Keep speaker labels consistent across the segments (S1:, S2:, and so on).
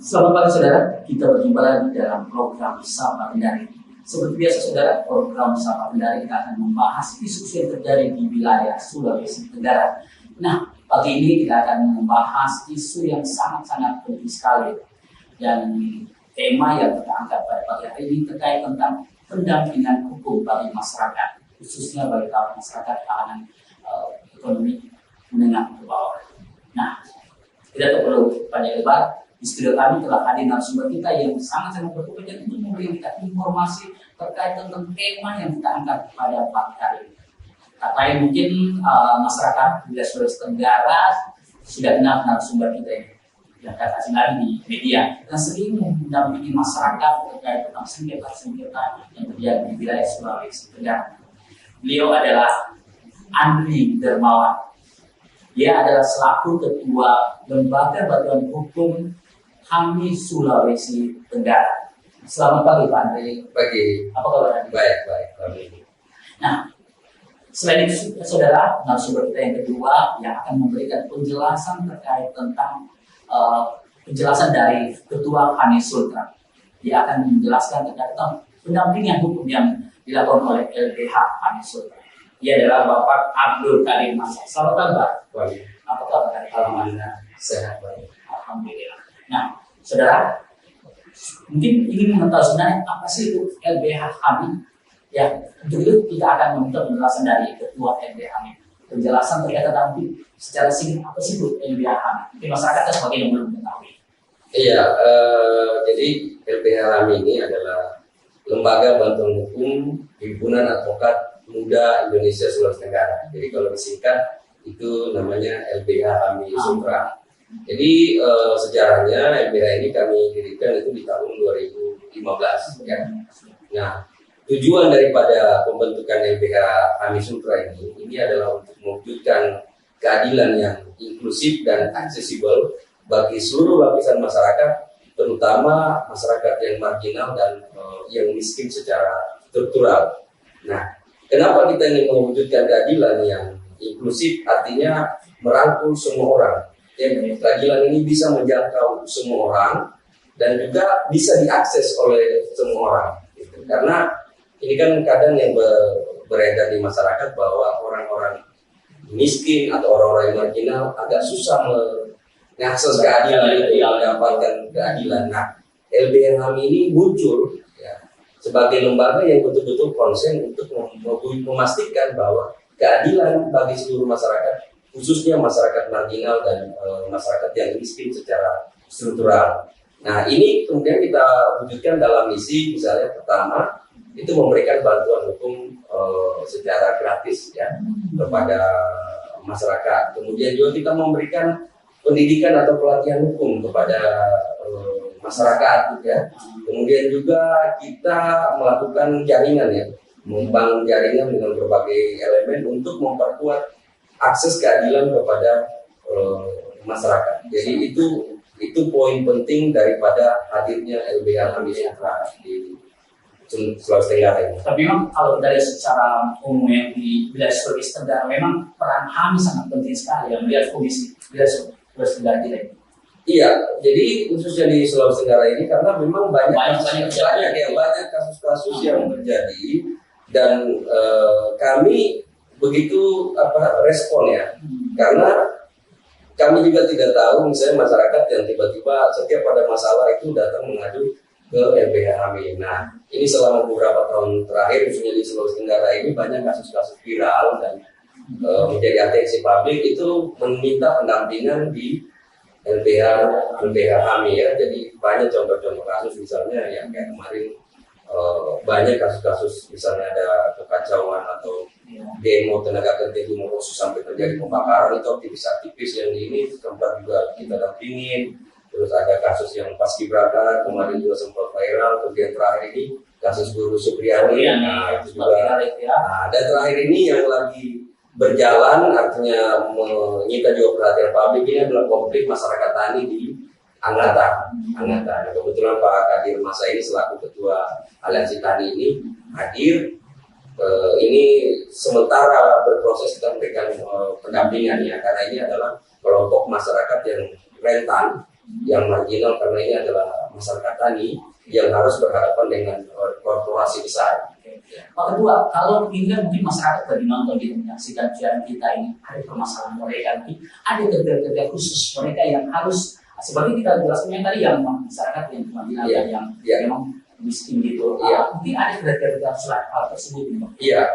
S1: Selamat pagi saudara, kita berjumpa lagi dalam program Sapa Kendari. Seperti biasa saudara, program Sapa Kendari kita akan membahas isu-isu yang terjadi di wilayah Sulawesi Tenggara. Nah, pagi ini kita akan membahas isu yang sangat-sangat penting sekali. Dan tema yang kita angkat pada pagi hari ini terkait tentang pendampingan hukum bagi masyarakat, khususnya bagi kalangan masyarakat kalangan ekonomi menengah ke bawah. Nah, tidak perlu banyak lebar. Di studio kami telah hadir narasumber kita yang sangat-sangat berkompeten untuk memberikan kita informasi terkait tentang tema yang kita angkat pada pagi hari ini. Tak lain mungkin masyarakat wilayah Sulawesi Tenggara sudah kenal narasumber kita ini yang kata asing lagi di media dan sering mendampingi masyarakat terkait tentang sengketa-sengketa yang terjadi di wilayah Sulawesi Tenggara. Beliau adalah Andri Dermawan. Dia adalah selaku ketua Lembaga Bantuan Hukum HAMI Sulawesi Tenggara. Selamat pagi Pak Andri.
S2: Pagi.
S1: Apa kabar Andri?
S2: Baik.
S1: Nah, selain itu saudara, narasumber kita yang kedua yang akan memberikan penjelasan terkait tentang penjelasan dari ketua HAMI Sultra. Dia akan menjelaskan terkait tentang pendampingan hukum yang dilakukan oleh LBH HAMI Sultra. Dia adalah Bapak Abdul Karim Masa. Selamat pagi Pak.
S2: Baik.
S1: Apa kabar? Alhamdulillah.
S2: Sehat, baik.
S1: Alhamdulillah. Nah, saudara, mungkin ingin mengetahui sebenarnya apa sih itu LBH HAMI? Ya, untuk itu kita akan meminta penjelasan dari ketua LBH HAMI. Penjelasan terkait tentang secara singkat apa sih itu LBH HAMI? Mungkin masyarakat sebagai yang belum mengetahui.
S2: Iya, jadi LBH HAMI ini adalah Lembaga Bantuan Hukum Himpunan Advokat Muda Indonesia Sulawesi Tenggara. Jadi kalau disingkat itu namanya LBH HAMI Sultra. Jadi sejarahnya LBH ini kami dirikan itu di tahun 2015 ya. Nah, tujuan daripada pembentukan LBH HAMI Sultra ini adalah untuk mewujudkan keadilan yang inklusif dan aksesibel bagi seluruh lapisan masyarakat, terutama masyarakat yang marginal dan yang miskin secara struktural. Nah, kenapa kita ingin mewujudkan keadilan yang inklusif? Artinya merangkul semua orang. Jadi keadilan ini bisa menjangkau semua orang dan juga bisa diakses oleh semua orang. Gitu. Karena ini kan kadang yang beredar di masyarakat bahwa orang-orang miskin atau orang-orang yang marginal agak susah mengakses keadilan itu, mendapatkan keadilan. Nah, LBH HAMI ini muncul ya, sebagai lembaga yang betul-betul konsen untuk memastikan bahwa keadilan bagi seluruh masyarakat, khususnya masyarakat marginal dan masyarakat yang miskin secara struktural. Nah, ini kemudian kita wujudkan dalam misi, misalnya pertama itu memberikan bantuan hukum secara gratis ya kepada masyarakat. Kemudian juga kita memberikan pendidikan atau pelatihan hukum kepada masyarakat ya. Kemudian juga kita melakukan jaringan ya, membangun jaringan dengan berbagai elemen untuk memperkuat akses keadilan kepada masyarakat. Jadi itu poin penting daripada hadirnya LBH HAMI Sultra di Sulawesi Tenggara ini.
S1: Tapi memang kalau dari secara umum yang di wilayah Sulawesi Tenggara memang peran HAMI sangat penting sekali yang melihat kondisi wilayah Sulawesi Tenggara ini. Iya,
S2: jadi khususnya di Sulawesi Tenggara ini karena memang banyak kasus-kasus yang terjadi dan kami begitu respon ya, karena kami juga tidak tahu misalnya masyarakat yang tiba-tiba setiap ada masalah itu datang mengadu ke LBH HAMI. Nah, ini selama beberapa tahun terakhir khususnya di Sulawesi Tenggara ini banyak kasus-kasus viral dan menjadi atensi publik itu meminta pendampingan di LBH HAMI ya. Jadi banyak contoh-contoh kasus misalnya yang kayak kemarin banyak kasus-kasus misalnya ada kekacauan atau demo tenaga kerja di Morosus sampai terjadi pembakaran, itu aktivis-aktivis yang ini tempat juga kita dampingin. Terus ada kasus yang paskibraka kemarin juga sempat viral. Kemudian terakhir ini kasus Guru Supriyani. Nah, itu juga. Nah, dan terakhir ini yang lagi berjalan artinya menyita juga perhatian publik ini adalah konflik masyarakat tani di Anggata. Kebetulan Pak Kadir Masa ini selaku ketua Aliansi Tani ini hadir. Ini sementara berproses kita memberikan pendampingan ya, karena ini adalah kelompok masyarakat yang rentan yang marginal karena ini adalah masyarakat tani yang harus berhadapan dengan korporasi besar.
S1: Pak Ketua, kalau ini kan mungkin masyarakat tadi nonton gitu menyaksikan siaran kita ini ada permasalahan mereka, mungkin ada kerja-kerja khusus mereka yang harus seperti kita jelaskan tadi yang masyarakat yang cuma bilang yang memang miskin gitu. Mungkin ada kerja-kerja hal tersebut.
S2: Iya,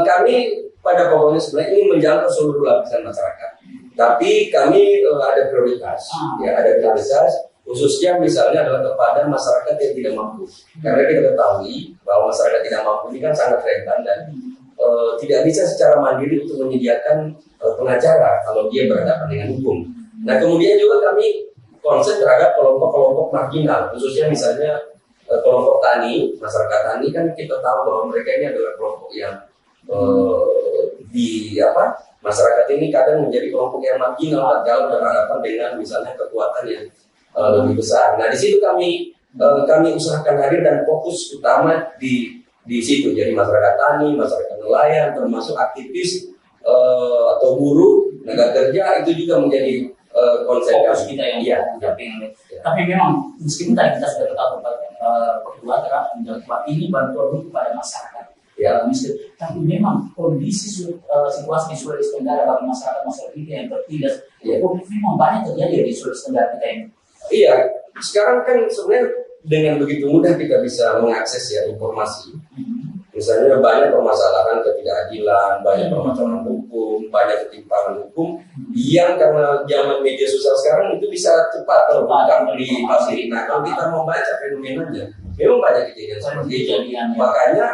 S2: kami pada pokoknya sebenarnya ini menjangkau seluruh lapisan masyarakat. Tapi kami ada prioritas, ada prioritas. Khususnya misalnya adalah kepada masyarakat yang tidak mampu. Karena kita ketahui bahwa masyarakat tidak mampu ini kan sangat rentan dan tidak bisa secara mandiri untuk menyediakan pengacara kalau dia berhadapan dengan hukum. Nah kemudian juga kami konsen terhadap kelompok-kelompok marginal, khususnya misalnya kelompok tani, masyarakat tani kan kita tahu bahwa mereka ini adalah kelompok yang masyarakat ini kadang menjadi kelompok yang marginal kalau berhadapan dengan misalnya kekuatan yang lebih besar. Nah di situ kami usahakan hadir dan fokus utama di situ. Jadi masyarakat tani, masyarakat nelayan, termasuk aktivis atau buruh, tenaga kerja itu juga menjadi konsen
S1: kita yang tapi memang meskipun tadi kita sudah ketahui kedua ini bantuan hukum pada masyarakat miskin, tapi memang kondisi situasi di Sulawesi Tenggara bagi masyarakat kita yang tertindas memang banyak terjadi di Sulawesi Tenggara kita ini.
S2: Iya, sekarang kan sebenarnya dengan begitu mudah kita bisa mengakses informasi. Misalnya banyak permasalahan ketidakadilan, banyak permasalahan hukum, banyak ketimpangan hukum yang karena zaman media sosial sekarang itu bisa cepat terungkap di publik. Nah, kalau kita membaca fenomenanya, memang banyak kejadian seperti itu. Makanya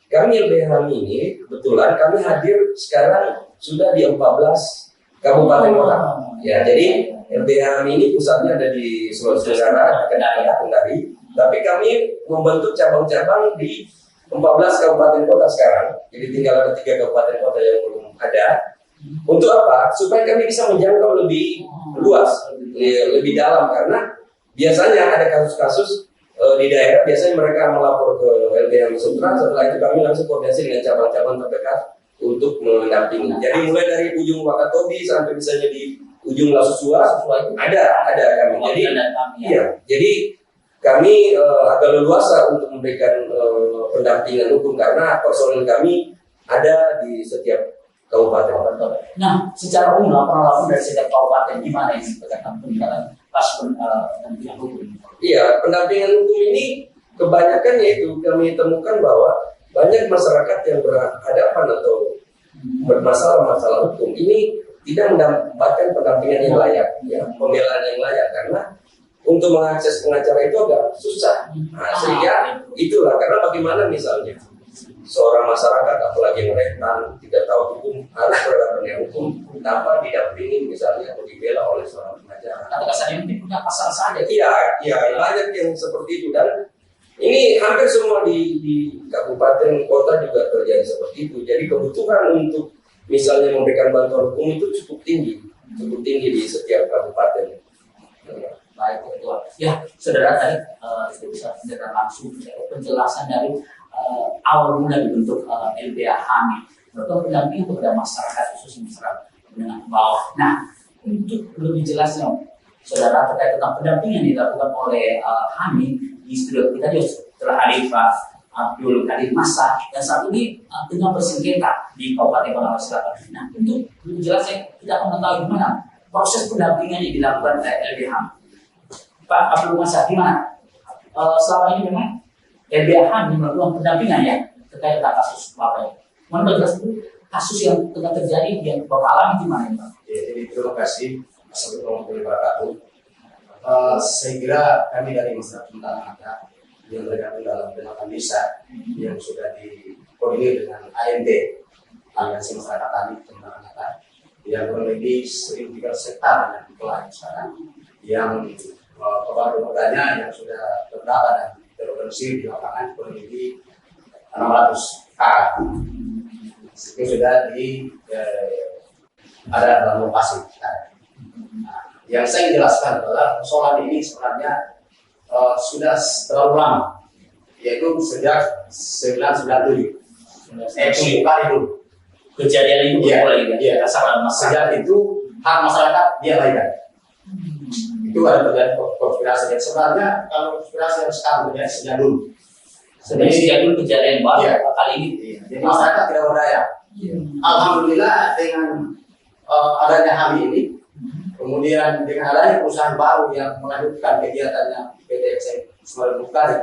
S2: kami LBH ini kebetulan kami hadir sekarang sudah di 14 kabupaten kota. Ya, jadi LBH ini pusatnya ada di Sulawesi Tenggara, Kendari. Tapi kami membentuk cabang-cabang di 14 kabupaten kota sekarang. Jadi tinggal ada 3 kabupaten kota yang belum ada. Untuk apa? Supaya kami bisa menjangkau lebih luas, lebih dalam. Karena biasanya ada kasus-kasus di daerah, biasanya mereka melapor ke LBH Sutra. Setelah itu kami langsung koordinasi dengan cabang-cabang terdekat untuk mendampingi. Jadi mulai dari ujung Wakatobi sampai misalnya di ujung Lasusua ada kami. Jadi kami agak leluasa untuk memberikan pendampingan hukum karena personil kami ada di setiap kabupaten.
S1: Nah, secara umum laporan dari setiap kabupaten gimana ini berkaitan peningkatan pendampingan hukum?
S2: Iya, pendampingan hukum ini kebanyakan yaitu kami temukan bahwa banyak masyarakat yang berhadapan atau bermasalah hukum ini tidak mendapatkan pendampingan yang layak, pembelaan yang layak karena untuk mengakses pengacara itu agak susah. Nah, sehingga itulah karena bagaimana misalnya seorang masyarakat apalagi yang rentan tidak tahu hukum harus berhadapan dengan hukum tanpa didampingi misalnya atau dibela oleh seorang pengacara.
S1: Atau kasarnya mungkin punya pasal saja.
S2: Iya, banyak yang seperti itu dan ini hampir semua di kabupaten kota juga terjadi seperti itu. Jadi kebutuhan untuk misalnya memberikan bantuan hukum itu cukup tinggi di setiap kabupaten.
S1: Baik, Ketua. Ya, saudara tadi kita bisa mendengar langsung penjelasan dari awal mula dibentuk LBH HAMI, melakukan pendampingan kepada masyarakat khususnya masyarakat menengah bawah. Nah, untuk lebih jelasnya, saudara terkait tentang pendampingan yang dilakukan oleh HAMI di studio kita juga telah hadir Pak Abdul Kadir Masa dan saat ini tengah bersengketa di Kabupaten Bangka Selatan. Nah, untuk lebih jelasnya kita akan mengetahui gimana proses pendampingan yang dilakukan oleh LBH. Pak Abdul Masa, gimana? Selama ini memang LBH melakukan pendampingan ya terkait dengan kasus Bapak ya. Mohon berjelas dulu kasus yang tengah terjadi yang Bapak alami gimana ya, Pak?
S3: Ya, jadi terima kasih Assalamualaikum warahmatullahi wabarakatuh. Saya kira kami dari Masyarakat Tentang yang tergabung dalam 8 desa yang sudah dikoordinir dengan AMT, Aliansi Masyarakat Tani Tentang yang kurang lebih 1.300 hektar yang dikelola sekarang, yang kepala lembaga yang sudah terdata dan terorganisir di lapangan kurang lebih 600 kakak. Itu sudah ada dalam lokasi. Nah, yang saya jelaskan adalah persoalan ini sebenarnya sudah terlalu lama, yaitu sejak 1997. Bukan itu.
S1: Kejadian itu
S3: sejak itu hak masyarakat diabaikan. Itu ada terjadi konspirasi. Dan sebenarnya kalau konspirasi yang sekarang terjadi sejak dulu.
S1: Sebenarnya sejak dulu kejadian baru kali ini.
S3: Jadi masyarakat tidak berdaya. Alhamdulillah dengan adanya HAMI ini, kemudian dengan adanya perusahaan baru yang melanjutkan kegiatannya PT XM Semarang Bukari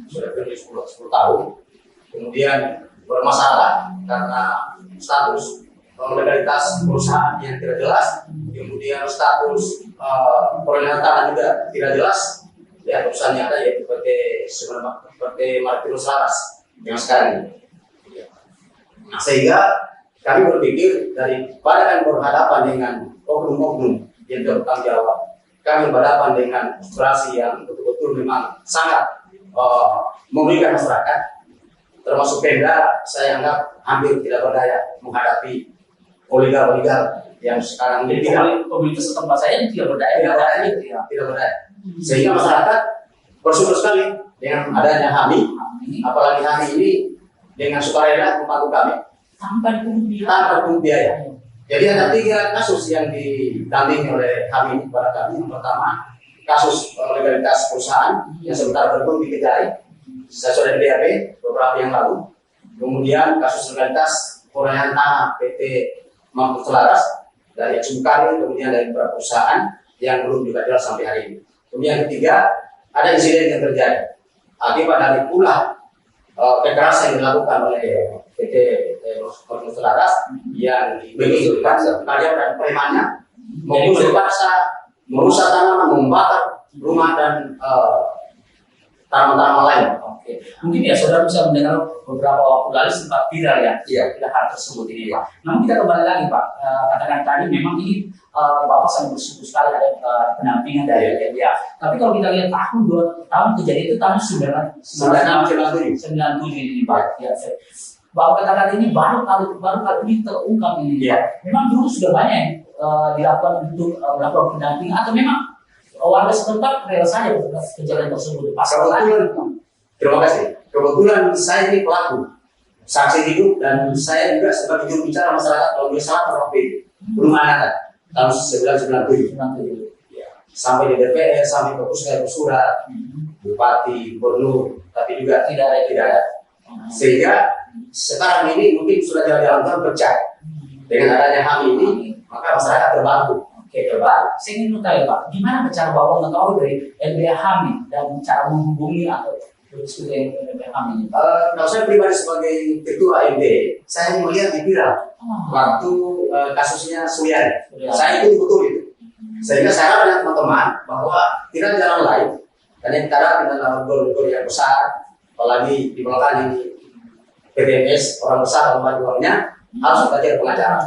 S3: sudah lebih 10 tahun, kemudian bermasalah karena status legalitas perusahaan yang tidak jelas, kemudian status perolehan tanah juga tidak jelas. Ya, perusahaan yang ada yaitu PT Martinus Laras yang sekarang ini. Nah, sehingga kami berpikir daripada kami berhadapan dengan oknum-oknum yang bertanggung jawab, kami berhadapan dengan aspirasi yang betul-betul memang sangat merugikan masyarakat, termasuk Pemda. Saya anggap hampir tidak berdaya menghadapi oligar-oligar yang sekarang ini
S1: pemerintah setempat saya tidak berdaya,
S3: tidak berdaya. Sehingga masyarakat bersyukur sekali dengan adanya HAMI, apalagi HAMI ini dengan sukarela membantu kami
S1: tanpa dipungut
S3: biaya. Jadi ada 3 kasus yang didampingi oleh kami kepada kami. Yang pertama, kasus legalitas perusahaan yang sebentar berikut dikejar. Saya sudah di BAP beberapa yang lalu. Kemudian kasus legalitas perolehan tanah PT Martinus Laras dari Bukari, kemudian dari beberapa perusahaan yang belum juga jelas sampai hari ini. Kemudian yang ketiga, ada insiden yang terjadi akibat dari pula kekerasan yang dilakukan oleh PT Martinus Laras yang diberikan karya dan premannya membunuh dipaksa, merusak tanaman, membakar rumah dan tanaman-tanaman lain.
S1: Oke. Mungkin ya saudara bisa mendengar beberapa waktu lalu sempat viral ya, hal tersebut ini Pak. Namun kita kembali lagi Pak, katakan tadi memang ini Bapak sangat bersyukur sekali ada pendampingan dari LBH. Tapi kalau kita lihat tahun kejadian itu tahun 1997 ini Pak. Ya, Bapak katakan ini baru kali ini terungkap ini. Memang dulu sudah banyak dilakukan untuk melakukan pendampingan atau memang warga setempat rela saja kejadian tersebut.
S3: Terima kasih. Kebetulan saya ini pelaku, saksi hidup, dan saya juga sebagai juru bicara masyarakat kalau dia salah waktu itu belum ada tahun 1997. Sampai di DPR, sampai ke pusat surat, bupati, gubernur, tapi juga tidak ada. Sehingga sekarang ini mungkin sudah jalan-jalan pecah. Dengan adanya HAMI ini, maka masyarakat terbantu.
S1: Oke, Pak. Saya ingin bertanya Pak, gimana cara Bapak mengetahui dari LBH HAMI dan cara menghubungi atau berdiskusi dengan LBH HAMI ini?
S3: Kalau saya pribadi sebagai ketua MD, saya melihat di viral waktu kasusnya Suyari. Saya itu betul itu. Sehingga saya harap teman-teman bahwa tidak ada jalan lain, dan yang kita harapkan adalah gol-gol yang besar, apalagi di belakang ini PDMS, orang besar, orang uangnya harus belajar pengacara.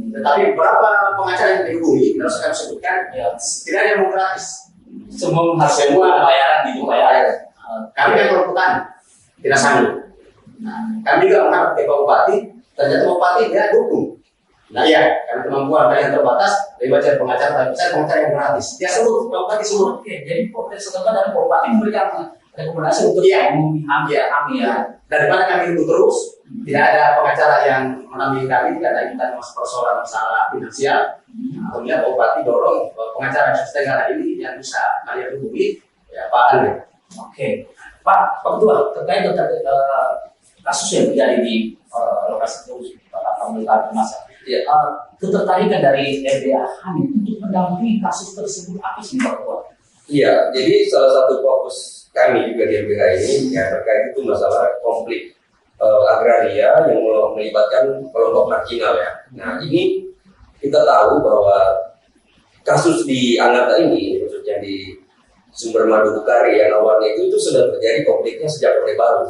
S3: Tetapi berapa pengacara yang dihubungi, harus kami sebutkan, tidak ada yang gratis.
S1: Semua bayaran dibayar.
S3: Kami yang berputar, tidak sanggup. Kami juga mengharap ke Pak Bupati, ternyata Pak Bupati dia dukung. Nah iya, karena kemampuan kalian terbatas, lebih baca pengacara, tapi saya pengacara yang gratis. Dia seluruh, Pak Bupati seluruh.
S1: Oke, jadi setelah dari Pak Bupati memberikan rekomendasi untuk menghami ya.
S3: Daripada kami itu terus, tidak ada pengacara yang menampingi kami, tidak ada kita persoalan masalah finansial. Kemudian Pak Bupati dorong pengacara Tenggara ini yang bisa kalian hubungi, ya Pak Andre.
S1: Oke, Pak Ketua, terkait dengan kasus yang terjadi di lokasi itu, Pak Kamulitar Masa. Ketertarikan dari LBH HAMI untuk mendampingi kasus tersebut apa sih Pak Ketua?
S2: Iya, jadi salah satu fokus kami juga di LBH ini ya terkait itu masalah konflik agraria yang melibatkan kelompok marginal ya. Nah ini kita tahu bahwa kasus di Anata ini, khususnya di Sumber Madu Bukari yang awalnya itu sudah terjadi konfliknya sejak Orde Baru.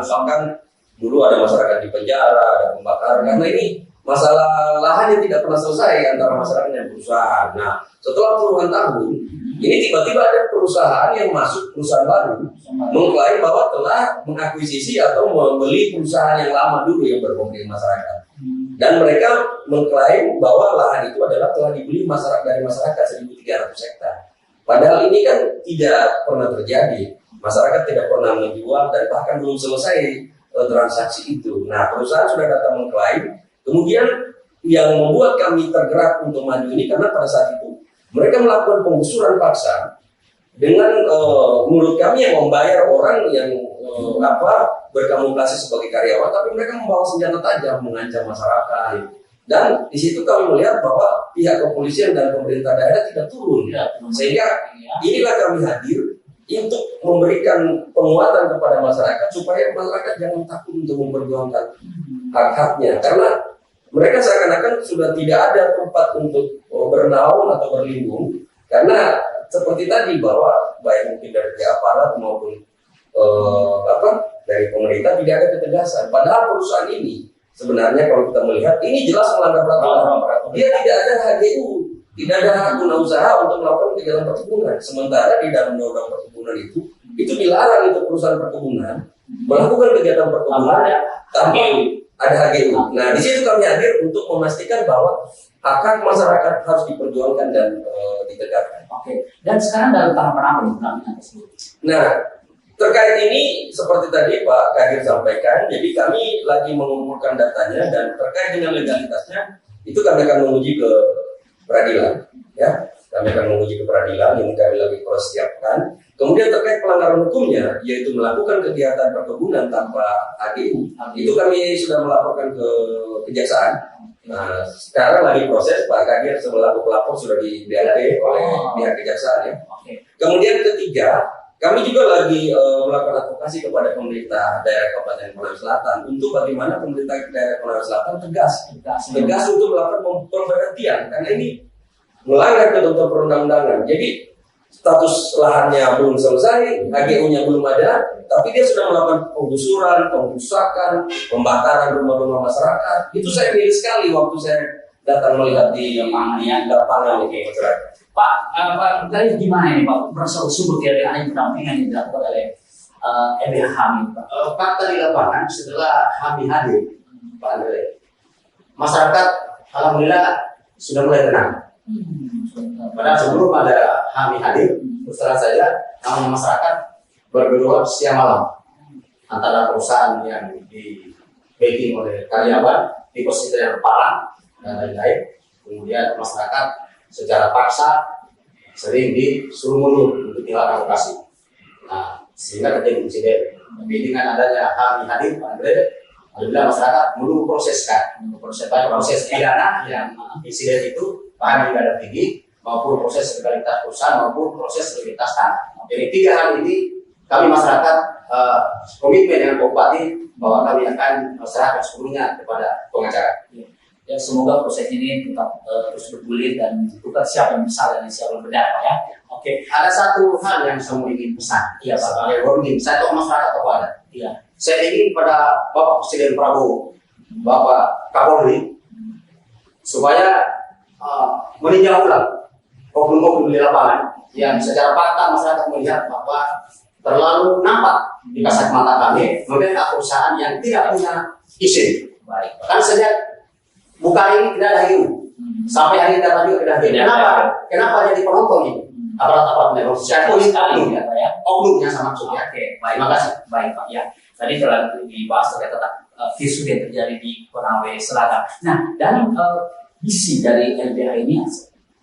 S2: Misalkan dulu ada masyarakat di penjara, ada pembakaran, karena ini masalah lahan yang tidak pernah selesai antara masyarakat dan perusahaan. Nah setelah puluhan tahun, ini tiba-tiba ada perusahaan yang masuk, perusahaan baru, mengklaim bahwa telah mengakuisisi atau membeli perusahaan yang lama dulu yang berkonflik masyarakat. Dan mereka mengklaim bahwa lahan itu adalah telah dibeli dari masyarakat 1.300 hektar. Padahal ini kan tidak pernah terjadi. Masyarakat tidak pernah menjual dan bahkan belum selesai transaksi itu. Nah, perusahaan sudah datang mengklaim. Kemudian yang membuat kami tergerak untuk maju ini karena pada saat itu mereka melakukan penggusuran paksa dengan menurut kami yang membayar orang yang berkamuflase sebagai karyawan, tapi mereka membawa senjata tajam mengancam masyarakat. Dan di situ kami melihat bahwa pihak kepolisian dan pemerintah daerah tidak turun, sehingga inilah kami hadir untuk memberikan penguatan kepada masyarakat supaya masyarakat jangan takut untuk memperjuangkan hak-haknya, karena mereka seakan-akan sudah tidak ada tempat untuk bernaung atau berlindung, karena seperti tadi bahwa baik mungkin dari aparat maupun dari pemerintah tidak ada ketegasan. Padahal perusahaan ini sebenarnya kalau kita melihat ini jelas melanggar peraturan. Dia tidak ada HGU, tidak ada hak guna usaha untuk melakukan kegiatan perkebunan. Sementara di dalam undang-undang perkebunan itu dilarang untuk perusahaan perkebunan melakukan kegiatan perkebunan tanpa ada HGU. Nah, di situ kami hadir untuk memastikan bahwa hak masyarakat harus diperjuangkan dan ditegakkan.
S1: Oke. Dan sekarang dalam tahapan apa nih tersebut?
S2: Nah, terkait ini seperti tadi Pak Kadir sampaikan, jadi kami lagi mengumpulkan datanya dan terkait dengan legalitasnya itu kami akan menguji ke peradilan, ya. Kami akan menguji ke peradilan, ini kami lagi persiapkan. Kemudian terkait pelanggaran hukumnya, yaitu melakukan kegiatan perkebunan tanpa HGU, itu kami sudah melaporkan ke kejaksaan. Nah, sekarang lagi proses, Pak Kadir selaku pelapor sudah di BAP oleh pihak kejaksaan, ya. Kemudian ketiga, kami juga lagi melakukan advokasi kepada pemerintah daerah Kabupaten Konawe Selatan untuk bagaimana pemerintah daerah Konawe Selatan tegas untuk melakukan pemberhentian, karena ini melanggar ketentuan perundang-undangan. Jadi status lahannya belum selesai, HGU-nya belum ada, tapi dia sudah melakukan penggusuran, pengrusakan, pembakaran rumah-rumah masyarakat. Itu saya miris sekali waktu saya datang melihat di lapangan itu masyarakat.
S1: Pak, tadi gimana ini Pak? Sumber keadaan pendampingan yang dilakukan oleh LBH HAMI, Pak?
S3: Fakta di lapangan setelah HAMI hadir, Pak Andre, masyarakat alhamdulillah sudah mulai tenang. Padahal sebelum ada HAMI hadir, terus terang saja namanya masyarakat bergejolak siang malam antara perusahaan yang di backing oleh karyawan di posisi yang parah dan lain-lain. Kemudian masyarakat secara paksa sering disuruh mundur untuk dilarang lokasi. Nah, sehingga terjadi insiden. Tapi dengan adanya HAMI hadir, Pak Andre, alhamdulillah masyarakat menunggu proses pidana yang insiden itu bahan tidak ada tinggi, maupun proses legalitas perusahaan maupun proses legalitas tanah. Jadi tiga hal ini kami masyarakat komitmen dengan Bupati bahwa kami akan serahkan sepenuhnya kepada pengacara.
S1: Ya, semoga proses ini tetap terus bergulir dan bukan siapa yang besar dan siapa yang benar, ya. Oke.
S3: Ada satu hal yang saya ingin pesan.
S1: Iya, Pak.
S3: Sebagai warning, saya tahu masyarakat apa ada.
S1: Iya.
S3: Saya ingin pada Bapak Presiden Prabowo, Bapak Kapolri, supaya meninjau ulang oknum-oknum di lapangan yang secara fakta masyarakat melihat bahwa terlalu nampak di kasat mata kami membentuk perusahaan yang tidak punya izin.
S1: Baik.
S3: Kan sejak buka ini tidak ada HGU, sampai hari ini juga tidak ada. Kenapa jadi penonton ini? Aparat-aparat negosiasi oknumnya sama maksudnya.
S1: Oke, baik.
S3: Terima kasih.
S1: Baik, Pak. Ya, tadi telah dibahas terkait tentang isu yang terjadi di Konawe Selatan. Nah, dan isi dari LBH ini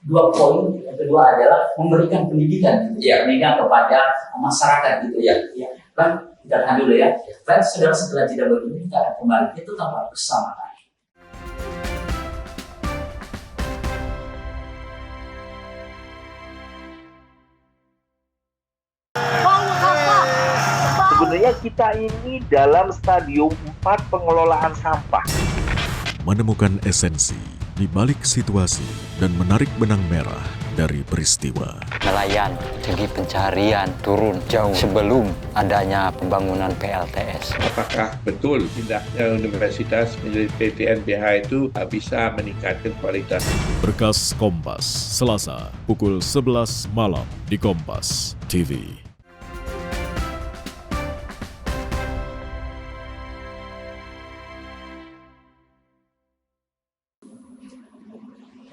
S1: dua poin. Yang kedua adalah memberikan pendidikan, pendidikan kepada masyarakat, gitu ya. Ya. Kan kita tahan dulu ya. Baik, saudara, setelah jeda berikut kita akan kembali. Itu tetap bersama kami.
S4: Sebenarnya kita ini dalam stadium 4 pengelolaan sampah.
S5: Menemukan esensi di balik situasi dan menarik benang merah dari peristiwa.
S6: Nelayan segi pencarian turun jauh sebelum adanya pembangunan PLTS.
S7: Apakah betul pindahnya universitas menjadi PT LBH itu bisa meningkatkan kualitas?
S5: Berkas Kompas, Selasa, pukul 11 malam di Kompas TV.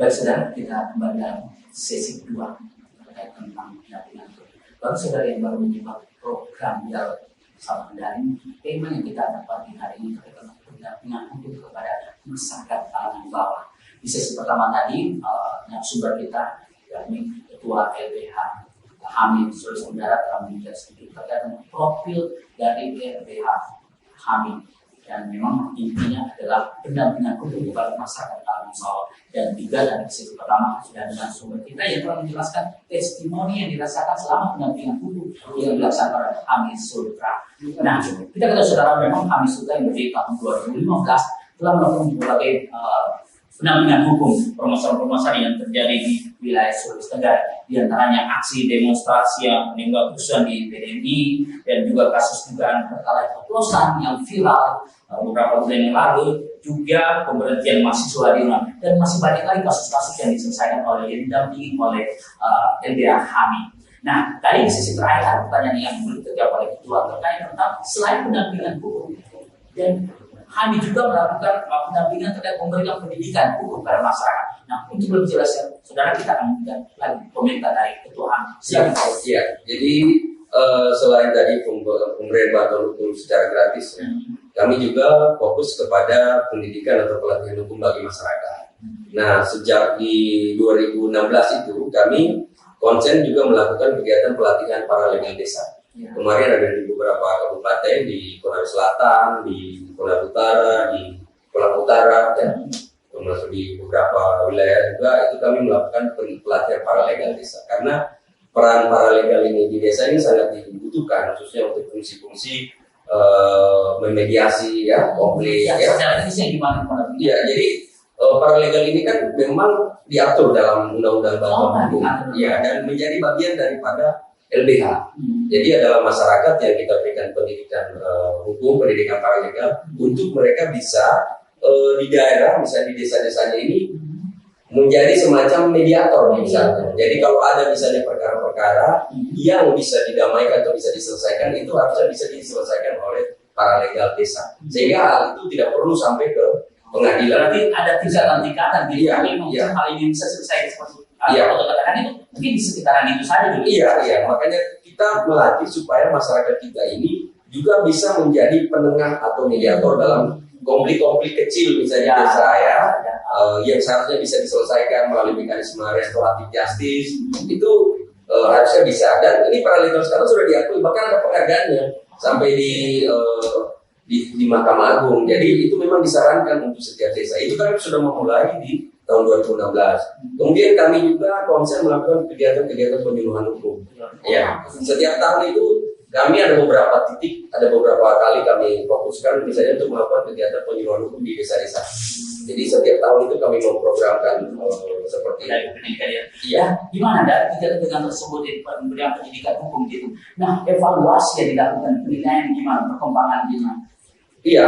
S1: Baik, saudara, kita kembali dalam sesi kedua terkait tentang pendampingan. Baru saudara yang baru menyimak program Dialog Sabah Daring, tema yang kita dapat di hari ini terkait tentang pendampingan untuk kepada masyarakat kalangan bawah. Di sesi pertama tadi, narasumber kita ini Ketua LBH Hamid Sulawesi Tenggara telah menjelaskan sedikit terkait dengan profil dari LBH Hamid, dan memang intinya adalah pendampingan hukum kepada masyarakat Kalimantan Selatan. Dan juga dari sisi pertama sudah dengan sumber kita yang telah menjelaskan testimoni yang dirasakan selama pendampingan hukum yang dilaksanakan oleh Hamid Sultra. Nah, kita ketahui saudara, memang Hamid Sultra yang berdiri tahun 2015 telah melakukan berbagai pendampingan hukum permasalahan-permasalahan yang terjadi di wilayah Sulawesi Tenggara, di antaranya aksi demonstrasi yang menimba kerusuhan di PDMI, dan juga kasus dugaan perkara oplosan yang viral beberapa bulan yang lalu, juga pemberhentian mahasiswa di UNAM, dan masih banyak lagi kasus-kasus yang diselesaikan yang didampingi oleh LBH Hamid. Nah, tadi di sisi terakhir ada pertanyaan yang belum terjawab oleh Ketua terkait tentang selain pendampingan hukum, dan Hamid juga melakukan pendampingan terkait memberikan pendidikan hukum kepada masyarakat. Nah, untuk lebih jelasnya, saudara kita akan minta lagi komentar dari Ketua Hamid. Silakan.
S2: Ya, jadi selain tadi pemberian bantuan hukum secara gratis, kami juga fokus kepada pendidikan atau pelatihan hukum bagi masyarakat. Nah, sejak di 2016 itu kami konsen juga melakukan kegiatan pelatihan para legal desa. Kemarin ada di beberapa kabupaten, di Konawe Selatan, di Konawe Utara, di Konawe Utara, dan termasuk di beberapa wilayah juga itu kami melakukan pelatihan paralegal desa. Karena peran paralegal ini di desa ini sangat dibutuhkan, khususnya untuk fungsi-fungsi memediasi ya konflik.
S1: Secara teknisnya gimana?
S2: Iya, jadi paralegal ini kan memang diatur dalam undang-undang bantuan hukum, ya, dan menjadi bagian daripada LBH. Jadi adalah masyarakat yang kita berikan pendidikan hukum, pendidikan paralegal untuk mereka bisa di daerah, misalnya di desa-desanya ini menjadi semacam mediator misalnya. Jadi kalau ada misalnya perkara-perkara yang bisa didamaikan atau bisa diselesaikan, itu harusnya bisa diselesaikan oleh paralegal desa. Sehingga hal itu tidak perlu sampai ke pengadilan.
S1: Berarti ada tingkatan-tingkatan. Jadi hal ini bisa selesai seperti atau katakan itu mungkin di sekitaran itu saja dulu.
S2: Iya. Makanya kita melatih supaya masyarakat kita ini juga bisa menjadi penengah atau mediator dalam konflik-konflik kecil misalnya desa yang seharusnya bisa diselesaikan melalui mekanisme restoratif justice itu harusnya bisa. Dan ini paralegal sekarang sudah diakui, bahkan ada penghargaannya sampai di Mahkamah Agung. Jadi itu memang disarankan untuk setiap desa. Itu kan sudah memulai di tahun 2016. Kemudian kami juga konsen melakukan kegiatan-kegiatan penyuluhan hukum. Ya, setiap tahun itu kami ada beberapa titik, ada beberapa kali kami fokuskan misalnya untuk melakukan kegiatan penyuluhan hukum di desa-desa. Jadi setiap tahun itu kami memprogramkan seperti
S1: pendidikan ya. Iya, gimana dari kegiatan tersebut di pemberian pendidikan hukum gitu. Nah, evaluasi yang dilakukan penilaian gimana, perkembangan gimana?
S2: Iya.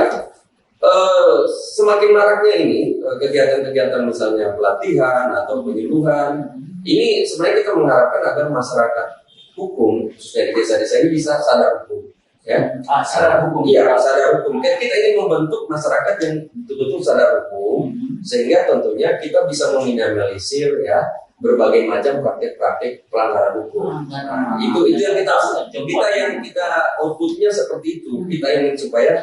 S2: Semakin maraknya ini kegiatan-kegiatan misalnya pelatihan atau penyuluhan, ini sebenarnya kita mengharapkan agar masyarakat hukum khususnya di desa-desa ini bisa sadar hukum, ya.
S1: Sadar hukum.
S2: Iya, sadar hukum. Kita ingin membentuk masyarakat yang betul-betul sadar hukum, sehingga tentunya kita bisa meminimalisir ya berbagai macam praktik-praktik pelanggaran hukum. Itu yang kita outputnya seperti itu. Kita ingin supaya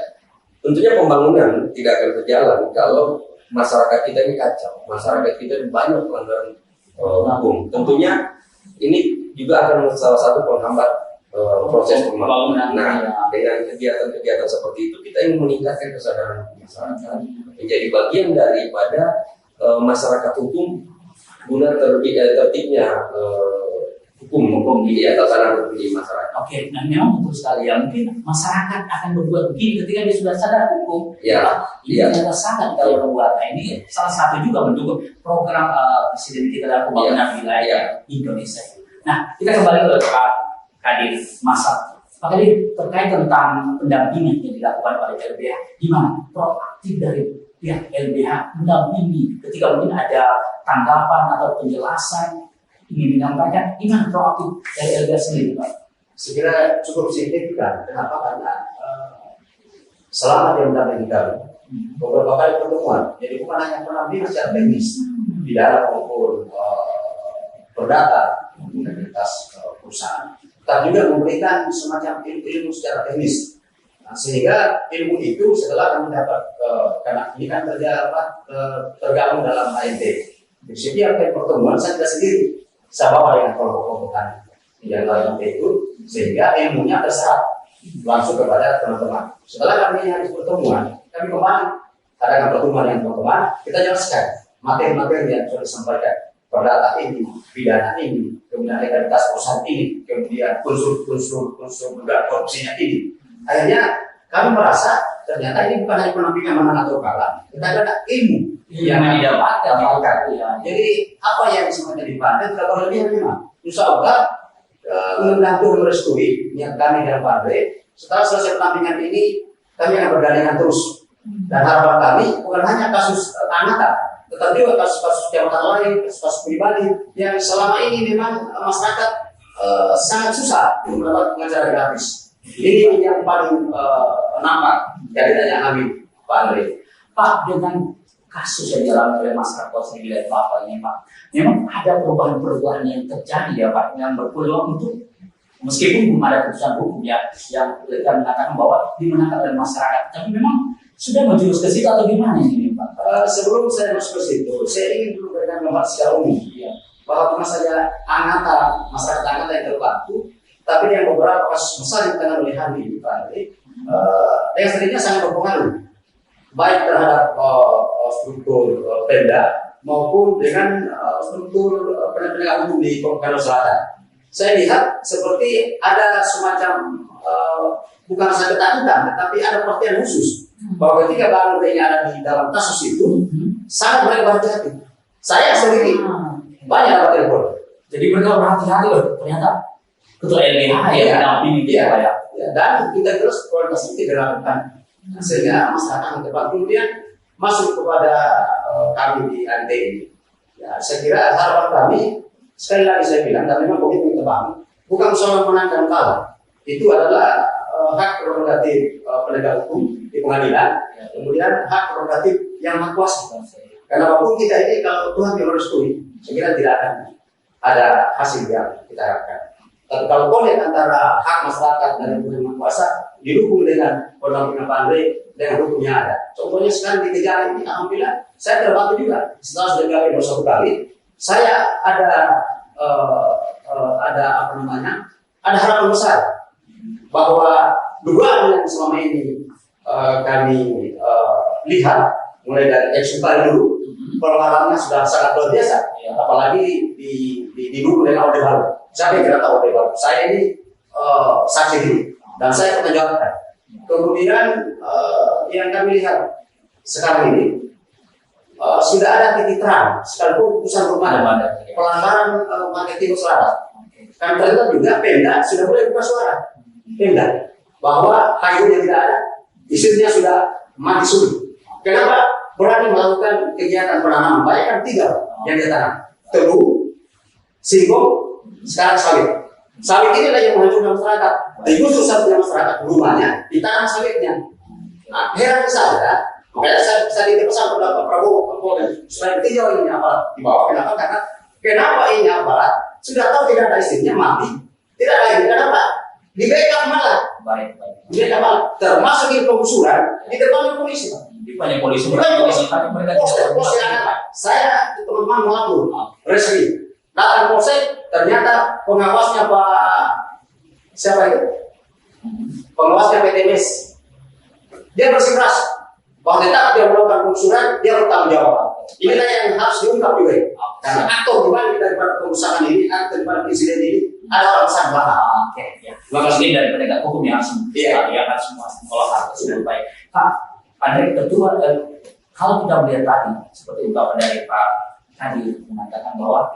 S2: tentunya pembangunan tidak akan berjalan kalau masyarakat kita ini kacau, masyarakat kita ini banyak pelanggaran hukum. Tentunya ini juga akan salah satu penghambat proses pembangunan. Nah, dengan kegiatan-kegiatan seperti itu kita ingin meningkatkan kesadaran masyarakat menjadi bagian daripada masyarakat hukum guna tertibnya hukum di tatanan hukum di masyarakat.
S1: Oke, nah memang betul sekali ya. Mungkin masyarakat akan berbuat begini ketika dia sudah sadar hukum. Ini ternyata sangat kalau berbuat. Nah, ini salah satu juga mendukung program Presiden kita dalam pembangunan wilayah Indonesia. Nah, kita kembali ke Pak Kadir Masa. Pak Kadir, terkait tentang pendampingan yang dilakukan oleh LBH, gimana proaktif dari pihak LBH mendampingi ketika mungkin ada tanggapan atau penjelasan ingin menyampaikan, gimana proaktif dari LBH sendiri, Pak?
S3: Sekira cukup signifikan. Kenapa? Karena selama dia mendampingi kami beberapa kali pertemuan, jadi bukan hanya pendampingan secara teknis di dalam maupun perdata identitas perusahaan, tapi juga memberikan semacam ilmu secara teknis. Nah, sehingga ilmu itu setelah kami dapat karena ini kan tergabung dalam ANT. Di setiap pertemuan saya tidak sendiri. saya bawa dengan kelompok-kelompok kami yang lain itu, sehingga ilmunya terserap langsung kepada teman-teman. Setelah kami habis pertemuan, kami kembali adakan pertemuan yang teman-teman, kita jelaskan materi-materi yang sudah disampaikan, perdata ini, pidana ini, kemudian legalitas perusahaan ini, kemudian unsur dugaan korupsinya ini. Akhirnya kami merasa ternyata ini bukan hanya penampingan menang atau kalah, tetapi ada ilmu yang didapatkan. Jadi apa yang sebenarnya dipakai tidak berlebihan memang. Insya Allah mudah-mudahan Tuhan merestui niat kami dalam Padre. Setelah selesai penampingan ini, kami akan bergandengan terus. Dan harapan kami bukan hanya kasus Anata, tetapi juga kasus-kasus jabatan lain, kasus-kasus pribadi yang selama ini memang masyarakat sangat susah mendapat pengacara gratis. Ini yang paling nampak dari tanya kami, Pak Andre.
S1: Pak, dengan kasus yang dialami oleh masyarakat di wilayah Papua ini, Pak, memang ada perubahan-perubahan yang terjadi ya Pak, yang berpeluang untuk meskipun belum ada keputusan hukum ya yang mengatakan bahwa dimenangkan oleh masyarakat, tapi memang sudah menjurus ke situ atau gimana ini Pak?
S3: Sebelum saya masuk ke situ, saya ingin dulu berikan gambaran secara umum bahwa bukan saja Anggota, masyarakat Anggota yang terbantu, tapi yang beberapa kasus besar yang tengah melihat ini, Pak Andre, yang sendirinya sangat berpengaruh, baik terhadap struktur Pemda maupun dengan struktur penegak hukum di Kalimantan Selatan. Saya lihat seperti ada semacam bukan saja ketakutan, tetapi ada perhatian khusus bahwa ketika Bang Andre ini ada di dalam kasus itu sangat mereka berhati-hati. Saya sendiri banyak dapat telepon.
S1: Jadi mereka berhati-hati loh, ternyata ketua LBH ya mendampingi dia ya.
S3: Dan kita terus kualitas itu dilakukan sehingga masyarakat tempat kemudian masuk kepada kami di ANT ini. Ya, saya kira harapan kami sekali lagi saya bilang dan memang komitmen kita bangun bukan soal menang dan kalah. Itu adalah hak prerogatif penegak hukum di pengadilan, kemudian hak prerogatif yang maha kuasa. Karena apapun kita ini kalau Tuhan yang merestui, saya kira tidak akan ada hasil yang kita harapkan. Tapi kalau konflik antara hak masyarakat dan Tuhan yang maha kuasa didukung dengan pendampingan Andre dengan hukumnya ada. Contohnya sekarang di Kejaran ini, alhamdulillah saya terbantu juga. Setelah sudah gagal bersatu kali, saya ada ada harapan besar bahwa dugaan yang selama ini kami lihat mulai dari eksekutif dulu, pelanggarannya sudah sangat luar biasa, apalagi didukung dengan Orde Baru. Saya kira tahu Orde Baru. Saya ini saksi dulu dan saya pertanggungjawabkan. Kemudian yang kami lihat sekarang ini sudah ada titik terang, sekalipun putusan belum ada pelanggaran marketing selatan. Kan ternyata juga Pemda sudah mulai buka suara. Pemda bahwa kayunya tidak ada, isunya sudah mati suri. Kenapa berani melakukan kegiatan penanaman? Banyak kan 3 yang ditanam: tebu, singkong, sekarang sawit. Sawit inilah yang menghancurkan masyarakat. Digusur satunya masyarakat rumahnya, ditanam sawitnya. Nah, heran saya, makanya saya pesan kepada Pak Prabowo, supaya tinjau ini aparat di bawah. Kenapa ini aparat sudah tahu tidak ada istrinya mati, tidak lagi. Kenapa? Di backup malah.
S1: Baik.
S3: Di backup malah. Termasuk di penggusuran di depan polisi.
S1: Di banyak polisi tapi mereka tidak.
S3: Saya teman-teman melapor resmi. Datang polsek, ternyata pengawasnya Pak siapa itu? Pengawasnya PTMS. Dia bersikeras bahwa tetap dia melakukan penggusuran, dia bertanggung jawab. Inilah yang harus diungkap juga. Karena aktor dibalik daripada pengusahaan ini, aktor dibalik insiden ini ada orang besar bahas.
S1: Oke, ya. Ini dari penegak hukum yang harus harus semua olah harus baik. Pak, Andre ketua, kalau kita melihat tadi seperti ungkapan dari Pak tadi mengatakan bahwa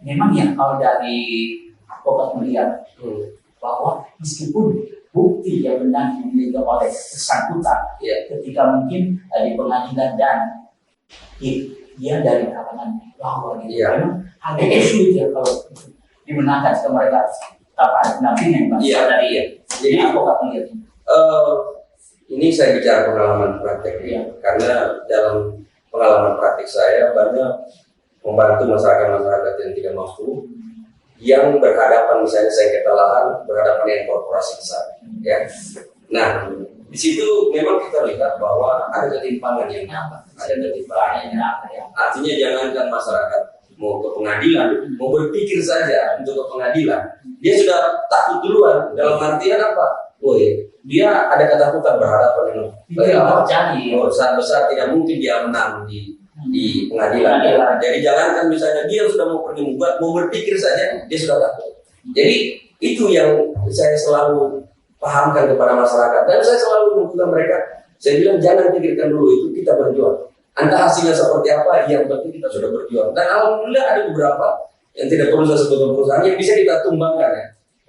S1: memang ya kalau dari advokat melihat bahwa meskipun bukti yang benar dimiliki oleh bersangkutan ketika mungkin di pengadilan dan dia dari kalangan bawah gitu, memang agak sulit ya kalau dimenangkan ke mereka tanpa ada pendampingan dari
S2: Jadi
S1: advokat melihat
S2: ini saya bicara pengalaman praktek karena dalam pengalaman praktek saya banyak membantu masyarakat yang tidak mampu yang berhadapan misalnya sengketa lahan berhadapan dengan korporasi besar. Ya. Nah, di situ memang kita lihat bahwa ada ketimpangan yang nyata, ada ketimpangan yang nyata. Ya. Artinya jangankan masyarakat mau ke pengadilan, mau berpikir saja untuk ke pengadilan, dia sudah takut duluan. Dalam artian apa? Oh ya, dia ada ketakutan berhadapan dengan besar tidak mungkin dia menang di pengadilan. Jadi jangankan misalnya dia sudah mau pergi membuat, mau berpikir saja dia sudah takut. Jadi itu yang saya selalu pahamkan kepada masyarakat, dan saya selalu mengusulkan mereka. Saya bilang jangan pikirkan dulu itu, kita berjuang. Entah hasilnya seperti apa, yang penting kita sudah berjuang. Dan alhamdulillah ada beberapa yang tidak perlu saya sebutkan perusahaan yang bisa kita tumbangkan ya.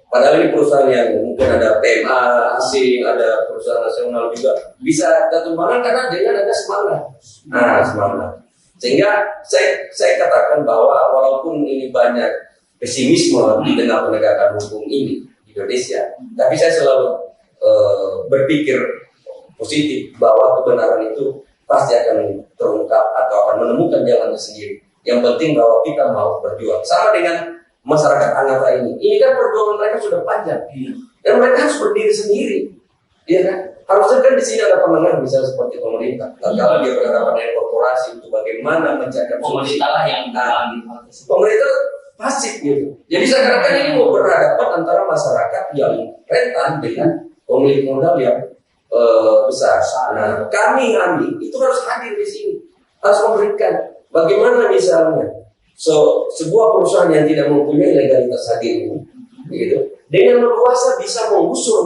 S2: Padahal ini perusahaan yang mungkin ada PMA asing, ada perusahaan nasional juga bisa kita tumbangkan karena dengan ada semangat. Nah, semangat. Sehingga saya katakan bahwa walaupun ini banyak pesimisme di tengah penegakan hukum ini di Indonesia, tapi saya selalu berpikir positif bahwa kebenaran itu pasti akan terungkap atau akan menemukan jalannya sendiri. Yang penting bahwa kita mau berjuang. Sama dengan masyarakat Anggata ini. Ini kan perjuangan mereka sudah panjang. Dan mereka harus berdiri sendiri. Iya kan? Harusnya kan di sini ada penengah, misalnya seperti pemerintah. Kalau dia berhadapan dengan korporasi, itu bagaimana menjaga
S1: pemerintah lah yang
S2: pemerintah pasif gitu. Jadi sekarang kan ini mau berhadapan antara masyarakat yang rentan dengan pemilik modal yang besar. Nah, kami itu harus hadir di sini, harus memberikan. Bagaimana misalnya sebuah perusahaan yang tidak mempunyai legalitas hadir ini, gitu, dengan leluasa bisa menggusur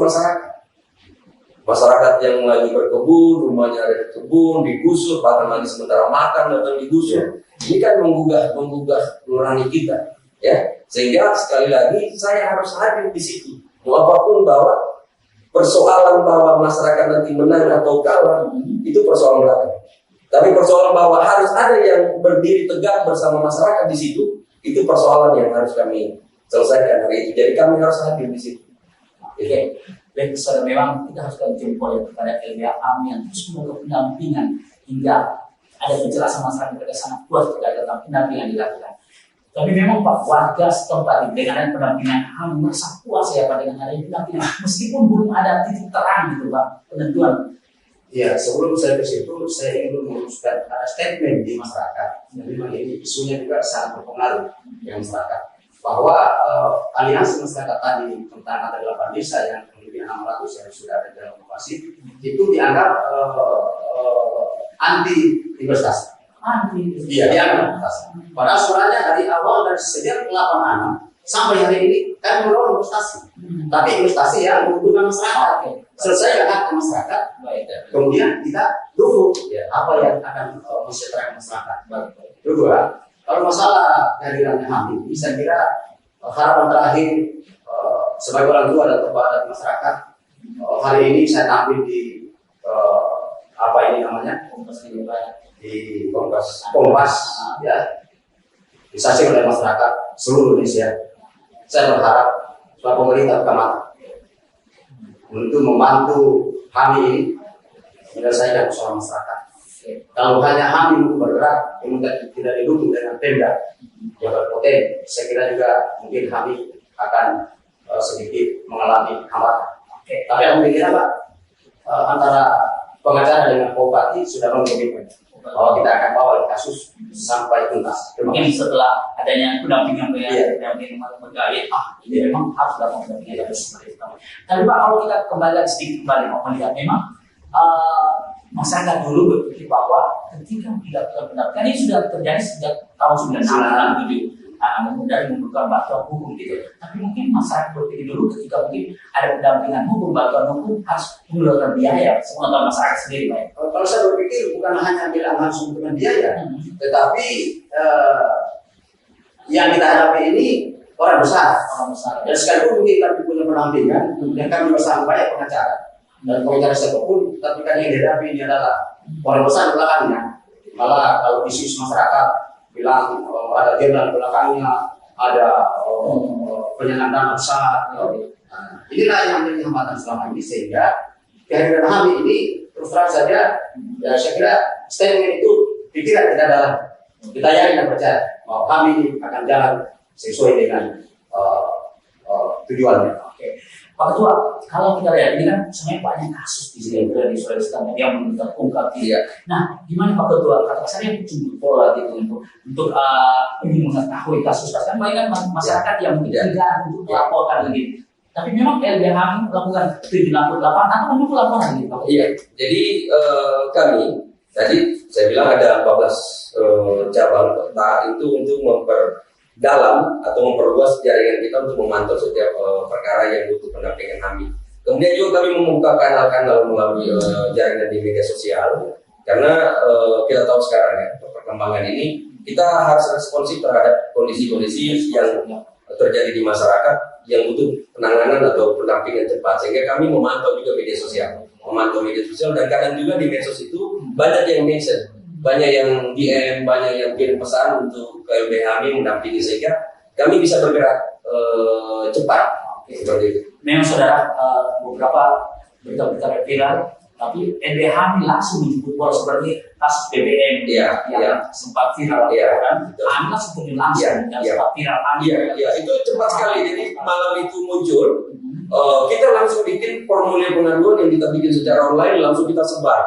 S2: masyarakat yang lagi berkebun, rumahnya ada di kebun, digusur, bahkan lagi sementara makan datang digusur. Ini kan menggugah nurani kita, ya. Sehingga sekali lagi saya harus hadir di situ. Mau apapun bahwa persoalan bahwa masyarakat nanti menang atau kalah itu persoalan belakang. Tapi persoalan bahwa harus ada yang berdiri tegak bersama masyarakat di situ, itu persoalan yang harus kami selesaikan hari itu. Jadi kami harus hadir di situ.
S1: Oke. Dan memang kita harus jempol kepada LBH kami yang terus melakukan pendampingan hingga ada penjelasan masyarakat mereka sangat puas terkait tentang pendampingan dilakukan. Tapi memang Pak, warga setempat dengan pendampingan kami merasa puas ya Pak dengan adanya pendampingan, meskipun belum ada titik terang gitu Pak penentuan.
S3: Ya, sebelum saya ke situ, saya ingin meluruskan ada statement di masyarakat. Jadi memang ini isunya juga sangat berpengaruh dengan masyarakat. Bahwa aliansi masyarakat tadi tentang ada 8 desa yang memiliki 600 yang sudah ada dalam operasi itu dianggap anti investasi. Iya, dianggap investasi. Padahal suaranya dari awal dari sejak 86 sampai hari ini kan mendorong investasi. Tapi investasi yang menguntungkan masyarakat. Selesai hak masyarakat, kemudian kita tunggu apa yang akan mensejahterakan masyarakat. Kedua, kalau masalah kehadiran HAMI, saya kira harapan terakhir sebagai orang tua dan tokoh adat masyarakat, hari ini saya tampil di apa ini namanya di Kompas, ya, disaksikan oleh masyarakat seluruh Indonesia. Saya berharap supaya pemerintah utama untuk membantu HAMI ini menyelesaikan persoalan masyarakat. Kalau hanya HAMI bergerak, kemudian tidak didukung dengan Pemda yang berpotensi, saya kira juga mungkin HAMI akan sedikit mengalami hambatan. Tapi yang mungkin Pak, antara pengacara dengan bupati sudah mengirimkan bahwa kita akan bawa kasus sampai tuntas.
S1: Mungkin setelah adanya pendampingan pendampingan pegawai, ini memang harus dapat pendampingan seperti itu. Tapi Pak, kalau kita kembali sedikit melihat memang masyarakat dulu berpikir bahwa ketika tidak pendampingan ini sudah terjadi sejak tahun 1997. Dari membutuhkan bantuan hukum gitu. Tapi mungkin masyarakat berpikir dulu ketika mungkin ada pendampingan hukum, bantuan hukum harus mengeluarkan biaya sepengetahuan masyarakat sendiri, Pak.
S3: Kalau saya berpikir bukan hanya bilang harus membutuhkan biaya, tetapi yang kita hadapi ini orang besar. Dan sekalipun mungkin kami punya pendampingan, dan kami bersama banyak pengacara dan pengacara siapapun, tapi kan yang dihadapi ini adalah orang besar belakangnya. Malah kalau isu masyarakat bilang ada jenderal belakangnya, ada penyelenggara dana besar. Inilah yang menjadi hambatan selama ini, sehingga kehadiran HAMI ini terus terang saja, ya saya kira statement itu tidak dalam. Kita yakin dan percaya bahwa HAMI ini akan jalan sesuai dengan tujuannya.
S1: Oke. Pak Ketua, kalau kita lihat ini kan sebenarnya banyak kasus di sini di Sulawesi Selatan yang belum terungkap.
S2: Iya.
S1: Nah, gimana Pak Ketua? Kata saya jemput bola gitu untuk ingin mengetahui kasus-kasus kan banyak masyarakat yang mungkin enggan untuk melaporkan gitu. Tapi memang LBH melakukan 788 atau menunggu laporan gitu Pak.
S2: Iya. Jadi kami tadi saya bilang ada 14 cabang peta itu untuk memperdalam atau memperluas jaringan kita untuk memantau setiap perkara yang butuh pendampingan kami. Kemudian juga kami membuka kanal-kanal melalui jaringan di media sosial karena kita tahu sekarang ya perkembangan ini kita harus responsif terhadap kondisi-kondisi yang terjadi di masyarakat yang butuh penanganan atau pendampingan cepat, sehingga kami memantau juga media sosial dan kadang juga di medsos itu banyak yang mention, banyak yang DM, banyak yang kirim pesan untuk ke LBH mendampingi sehingga kami bisa bergerak cepat seperti itu.
S1: Memang saudara beberapa berita-berita viral, tapi LBH langsung menjemput bola seperti kasus BBM yang sempat viral kan? Kami langsung turun langsung yang sempat viral.
S2: Iya, itu cepat sekali. Jadi malam itu muncul, kita langsung bikin formulir pengaduan yang kita bikin secara online, langsung kita sebar.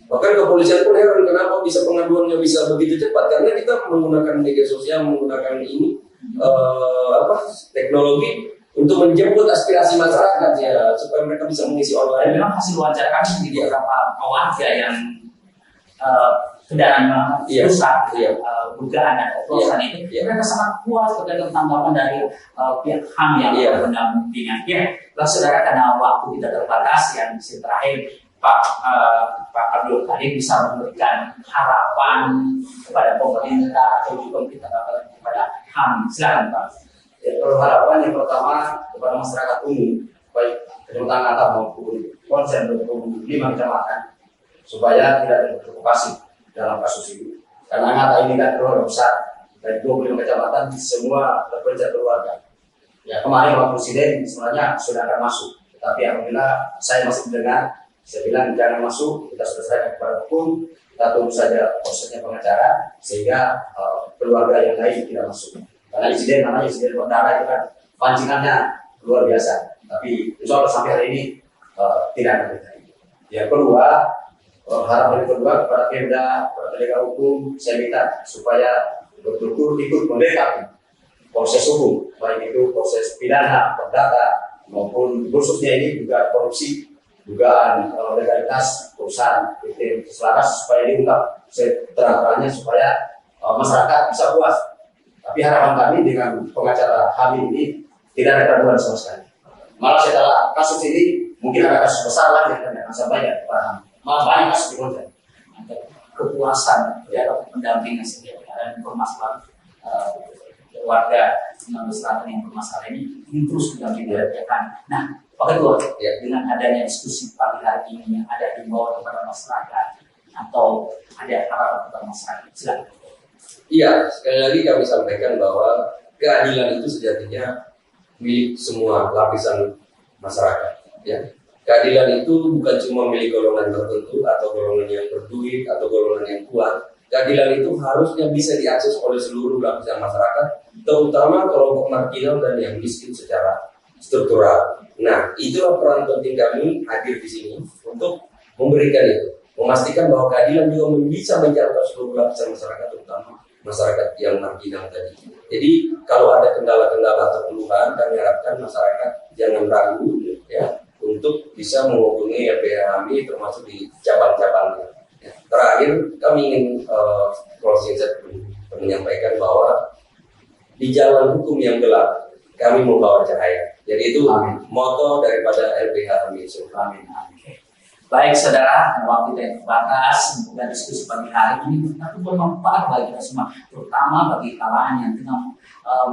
S2: Bahkan kepolisian pun heran kenapa bisa pengaduannya bisa begitu cepat, karena kita menggunakan media sosial, menggunakan ini teknologi untuk menjemput aspirasi masyarakat ya supaya mereka bisa mengisi online.
S1: Memang hasil wawancara kami di beberapa warga yang kendaraan rusak, dugaan dan oplosan itu, mereka sangat puas terkait tanggapan dari pihak HAM yang pendampingan. Saudara, karena waktu kita terbatas, yang terakhir Pak Abdul tadi bisa memberikan harapan kepada pemerintah atau juga kita kepada HAM. Silakan Pak.
S3: Kalau harapan yang pertama kepada masyarakat umum, baik Kecamatan Ngata maupun konsen 25 kecamatan, supaya tidak ada terprovokasi dalam kasus ini. Karena Ngata ini kan keluarga besar, dari 25 kecamatan semua terpencet keluarga. Ya kemarin Pak Presiden sebenarnya sudah akan masuk, tapi alhamdulillah saya masih mendengar, saya bilang jangan masuk, kita sudah serahkan kepada hukum, kita tunggu saja prosesnya pengacara sehingga keluarga yang lain tidak masuk. Karena insiden berdarah itu kan pancingannya luar biasa. Tapi insya Allah sampai hari ini tidak ada terjadi. Yang kedua, harapan yang kedua kepada Pemda, kepada penegak hukum, saya minta supaya betul-betul ikut mendekati proses hukum, baik itu proses pidana, perdata, maupun khususnya ini juga korupsi, dugaan legalitas perusahaan PT Selaras supaya diungkap seterang-terangnya supaya masyarakat bisa puas. Tapi harapan kami dengan pengacara HAM ini tidak ada keraguan sama sekali. Malah setelah kasus ini mungkin ada kasus besar lagi yang akan sampaikan Pak HAM. Malah banyak kasus di Konsen.
S1: Kepuasan pendampingan setiap dan informasi warga Sulawesi Selatan yang bermasalah ini terus mendampingi kan. Nah, Pak Ketua, dengan adanya diskusi pagi hari ini yang ada himbauan kepada masyarakat atau ada harapan kepada masyarakat, silakan.
S2: Iya, sekali lagi kami sampaikan bahwa keadilan itu sejatinya milik semua lapisan masyarakat. Ya, keadilan itu bukan cuma milik golongan tertentu atau golongan yang berduit atau golongan yang kuat. Keadilan itu harusnya bisa diakses oleh seluruh lapisan masyarakat, terutama kelompok marginal dan yang miskin secara struktural. Nah, itulah peran penting kami hadir di sini untuk memberikan itu, memastikan bahwa keadilan juga bisa menjangkau seluruh lapisan masyarakat, terutama masyarakat yang marginal tadi. Jadi kalau ada kendala-kendala atau keluhan, kami harapkan masyarakat jangan ragu ya untuk bisa menghubungi LBH kami termasuk di cabang-cabangnya. Ya. Terakhir kami ingin closing menyampaikan bahwa di jalan hukum yang gelap kami membawa cahaya. Jadi itu moto daripada LBH kami.
S1: Amin. Baik saudara, waktu kita terbatas, semoga diskusi pagi hari ini tapi bermanfaat bagi kita semua, terutama bagi kalangan yang tengah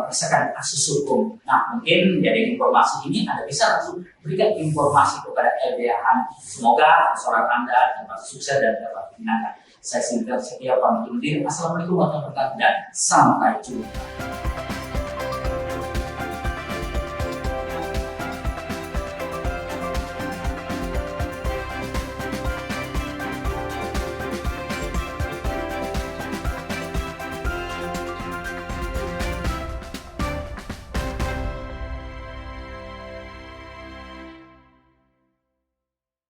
S1: merasakan kasus hukum. Nah, mungkin dari informasi ini Anda bisa langsung berikan informasi kepada LBH. Semoga seorang Anda dapat sukses dan dapat digunakan. Saya Sinta Setia pamit undur. Assalamualaikum warahmatullahi wabarakatuh dan sampai jumpa.